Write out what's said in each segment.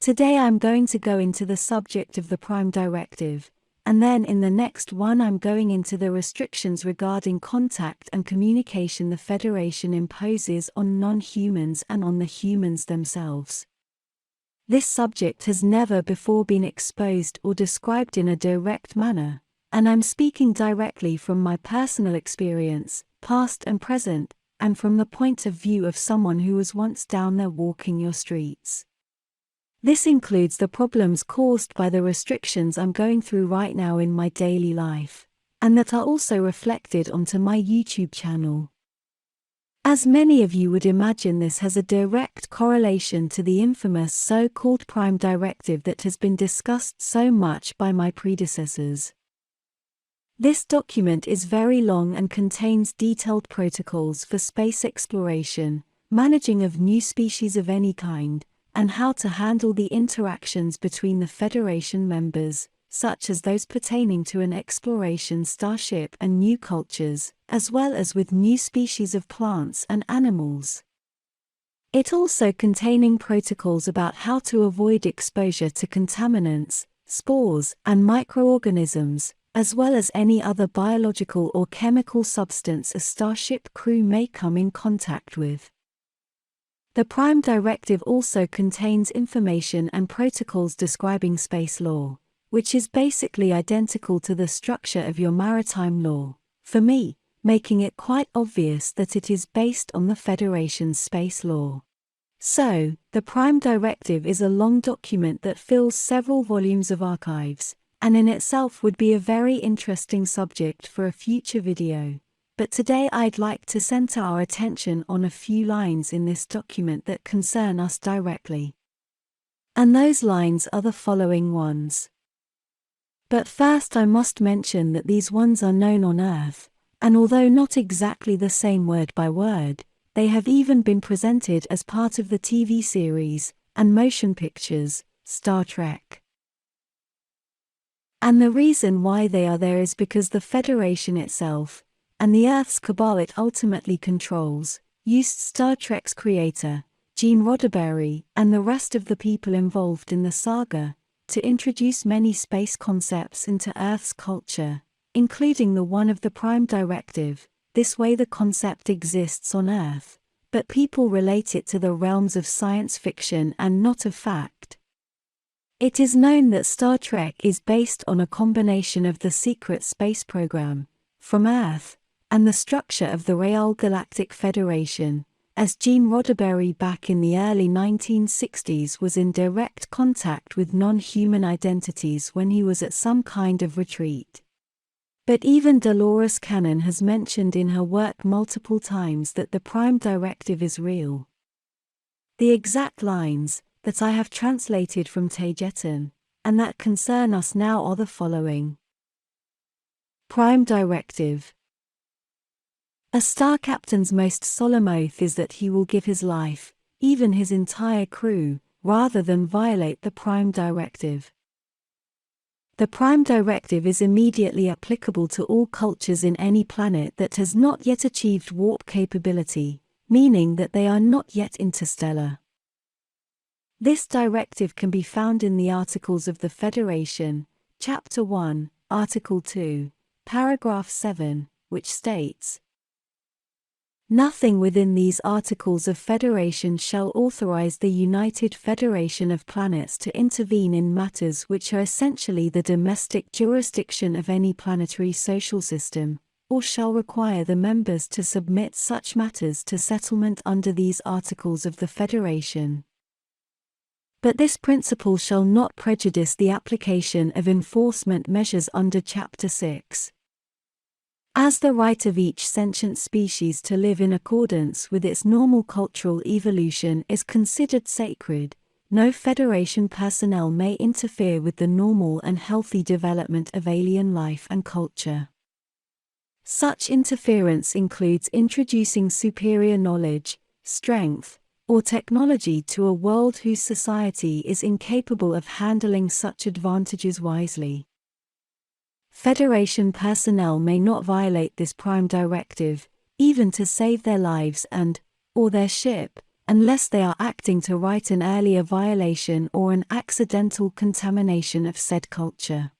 Today I'm going to go into the subject of the Prime Directive, and then in the next one I'm going into the restrictions regarding contact and communication the Federation imposes on non-humans and on the humans themselves. This subject has never before been exposed or described in a direct manner, and I'm speaking directly from my personal experience, past and present, and from the point of view of someone who was once down there walking your streets. This includes the problems caused by the restrictions I'm going through right now in my daily life, and that are also reflected onto my YouTube channel. As many of you would imagine, this has a direct correlation to the infamous so-called Prime Directive that has been discussed so much by my predecessors. This document is very long and contains detailed protocols for space exploration, managing of new species of any kind, and how to handle the interactions between the Federation members, such as those pertaining to an exploration starship and new cultures, as well as with new species of plants and animals. It also containing protocols about how to avoid exposure to contaminants, spores, and microorganisms, as well as any other biological or chemical substance a starship crew may come in contact with. The Prime Directive also contains information and protocols describing space law, which is basically identical to the structure of your maritime law, for me, making it quite obvious that it is based on the Federation's space law. So, the Prime Directive is a long document that fills several volumes of archives, and in itself would be a very interesting subject for a future video. But today I'd like to center our attention on a few lines in this document that concern us directly. And those lines are the following ones. But first I must mention that these ones are known on Earth, and although not exactly the same word by word, they have even been presented as part of the TV series and motion pictures, Star Trek. And the reason why they are there is because the Federation itself, and the Earth's cabal it ultimately controls, used Star Trek's creator, Gene Roddenberry, and the rest of the people involved in the saga, to introduce many space concepts into Earth's culture, including the one of the Prime Directive. This way the concept exists on Earth, but people relate it to the realms of science fiction and not of fact. It is known that Star Trek is based on a combination of the secret space program, from Earth, and the structure of the Real Galactic Federation, as Gene Roddenberry back in the early 1960s was in direct contact with non-human identities when he was at some kind of retreat. But even Dolores Cannon has mentioned in her work multiple times that the Prime Directive is real. The exact lines that I have translated from Taygeta, and that concern us now are the following. Prime Directive. A star captain's most solemn oath is that he will give his life, even his entire crew, rather than violate the Prime Directive. The Prime Directive is immediately applicable to all cultures in any planet that has not yet achieved warp capability, meaning that they are not yet interstellar. This directive can be found in the Articles of the Federation, Chapter 1, Article 2, Paragraph 7, which states, "Nothing within these Articles of Federation shall authorize the United Federation of Planets to intervene in matters which are essentially the domestic jurisdiction of any planetary social system, or shall require the members to submit such matters to settlement under these Articles of the Federation. But this principle shall not prejudice the application of enforcement measures under Chapter 6. As the right of each sentient species to live in accordance with its normal cultural evolution is considered sacred, no Federation personnel may interfere with the normal and healthy development of alien life and culture. Such interference includes introducing superior knowledge, strength, or technology to a world whose society is incapable of handling such advantages wisely. Federation personnel may not violate this Prime Directive, even to save their lives or their ship, unless they are acting to right an earlier violation or an accidental contamination of said culture.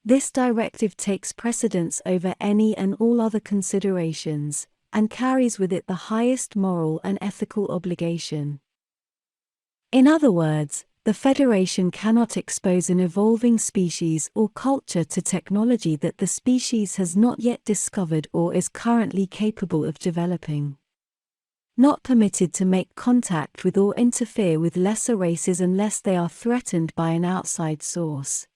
This directive takes precedence over any and all other considerations, and carries with it the highest moral and ethical obligation. In other words, the Federation cannot expose an evolving species or culture to technology that the species has not yet discovered or is currently capable of developing. Not permitted to make contact with or interfere with lesser races unless they are threatened by an outside source.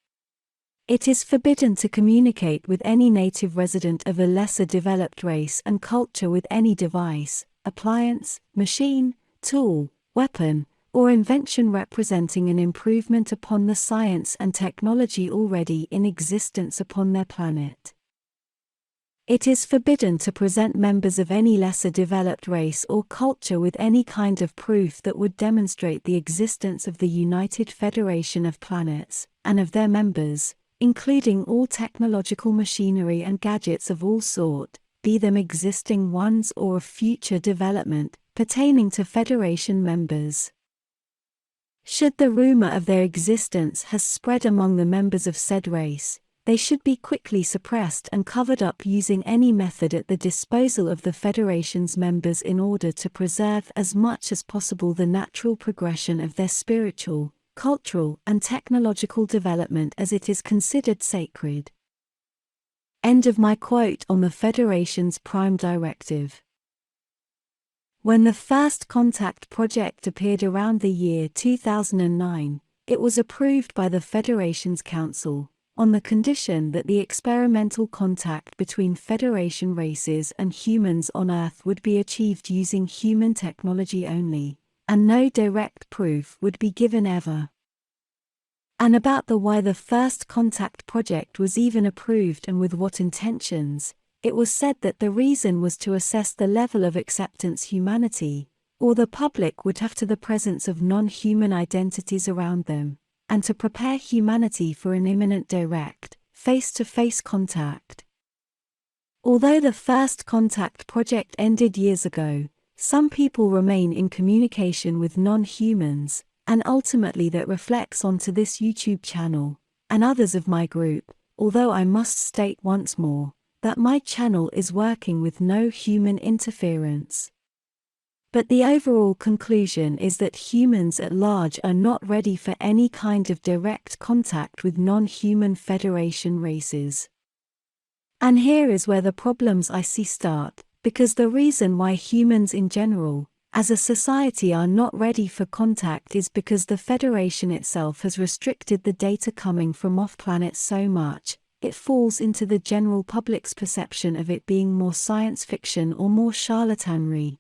It is forbidden to communicate with any native resident of a lesser developed race and culture with any device, appliance, machine, tool, weapon, or invention representing an improvement upon the science and technology already in existence upon their planet. It is forbidden to present members of any lesser developed race or culture with any kind of proof that would demonstrate the existence of the United Federation of Planets, and of their members, including all technological machinery and gadgets of all sort, be them existing ones or of future development, pertaining to Federation members. Should the rumor of their existence has spread among the members of said race, they should be quickly suppressed and covered up using any method at the disposal of the Federation's members in order to preserve as much as possible the natural progression of their spiritual, cultural, and technological development as it is considered sacred. End of my quote on the Federation's Prime Directive. When the first contact project appeared around the year 2009, it was approved by the Federation's Council, on the condition that the experimental contact between Federation races and humans on Earth would be achieved using human technology only, and no direct proof would be given ever. And about the why the first contact project was even approved and with what intentions, it was said that the reason was to assess the level of acceptance humanity, or the public would have to the presence of non-human identities around them, and to prepare humanity for an imminent direct, face-to-face contact. Although the first contact project ended years ago, some people remain in communication with non-humans, and ultimately that reflects onto this YouTube channel, and others of my group, although I must state once more, that my channel is working with no human interference. But the overall conclusion is that humans at large are not ready for any kind of direct contact with non-human Federation races. And here is where the problems I see start, because the reason why humans in general, as a society, are not ready for contact is because the Federation itself has restricted the data coming from off-planet so much, it falls into the general public's perception of it being more science fiction or more charlatanry.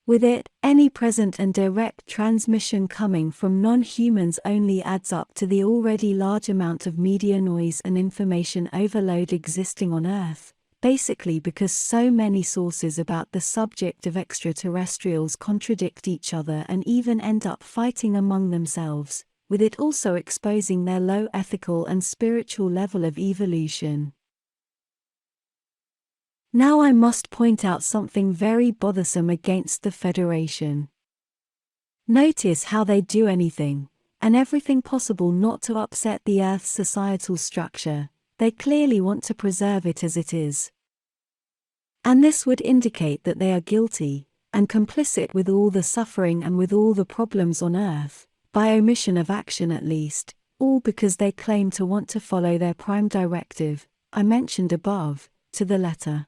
With it, any present and direct transmission coming from non-humans only adds up to the already large amount of media noise and information overload existing on Earth, basically because so many sources about the subject of extraterrestrials contradict each other and even end up fighting among themselves, with it also exposing their low ethical and spiritual level of evolution. Now I must point out something very bothersome against the Federation. Notice how they do anything, and everything possible not to upset the Earth's societal structure. They clearly want to preserve it as it is. And this would indicate that they are guilty, and complicit with all the suffering and with all the problems on Earth, by omission of action at least, all because they claim to want to follow their prime directive, I mentioned above, to the letter.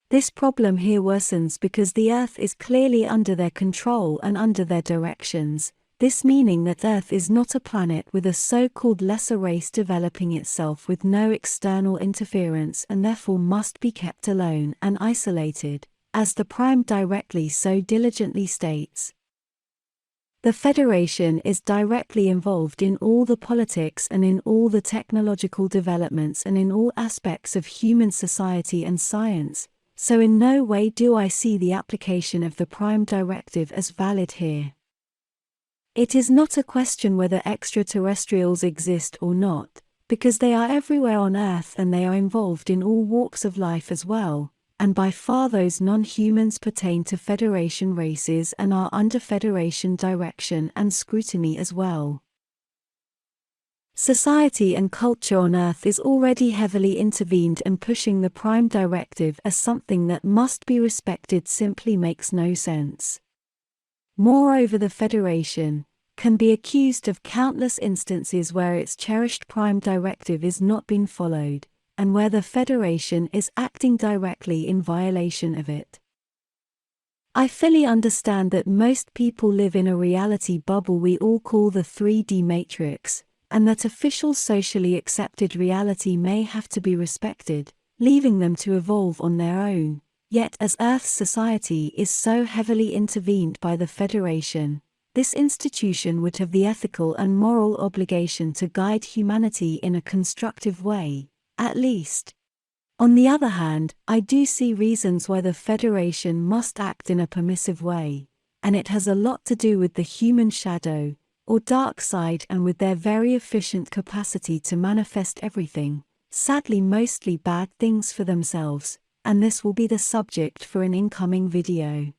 This problem here worsens because the Earth is clearly under their control and under their directions, this meaning that Earth is not a planet with a so-called lesser race developing itself with no external interference and therefore must be kept alone and isolated, as the Prime directly so diligently states. The Federation is directly involved in all the politics and in all the technological developments and in all aspects of human society and science, so in no way do I see the application of the Prime Directive as valid here. It is not a question whether extraterrestrials exist or not, because they are everywhere on Earth and they are involved in all walks of life as well, and by far those non-humans pertain to Federation races and are under Federation direction and scrutiny as well. Society and culture on Earth is already heavily intervened, and pushing the Prime Directive as something that must be respected simply makes no sense. Moreover, the Federation can be accused of countless instances where its cherished Prime Directive is not being followed, and where the Federation is acting directly in violation of it. I fully understand that most people live in a reality bubble we all call the 3D Matrix, and that official socially accepted reality may have to be respected, leaving them to evolve on their own. Yet as Earth's society is so heavily intervened by the Federation, this institution would have the ethical and moral obligation to guide humanity in a constructive way, at least. On the other hand, I do see reasons why the Federation must act in a permissive way, and it has a lot to do with the human shadow, or dark side, and with their very efficient capacity to manifest everything, sadly mostly bad things for themselves, and this will be the subject for an incoming video.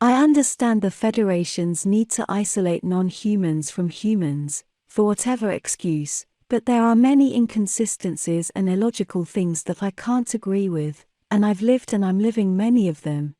I understand the Federation's need to isolate non-humans from humans, for whatever excuse, but there are many inconsistencies and illogical things that I can't agree with, and I've lived and I'm living many of them,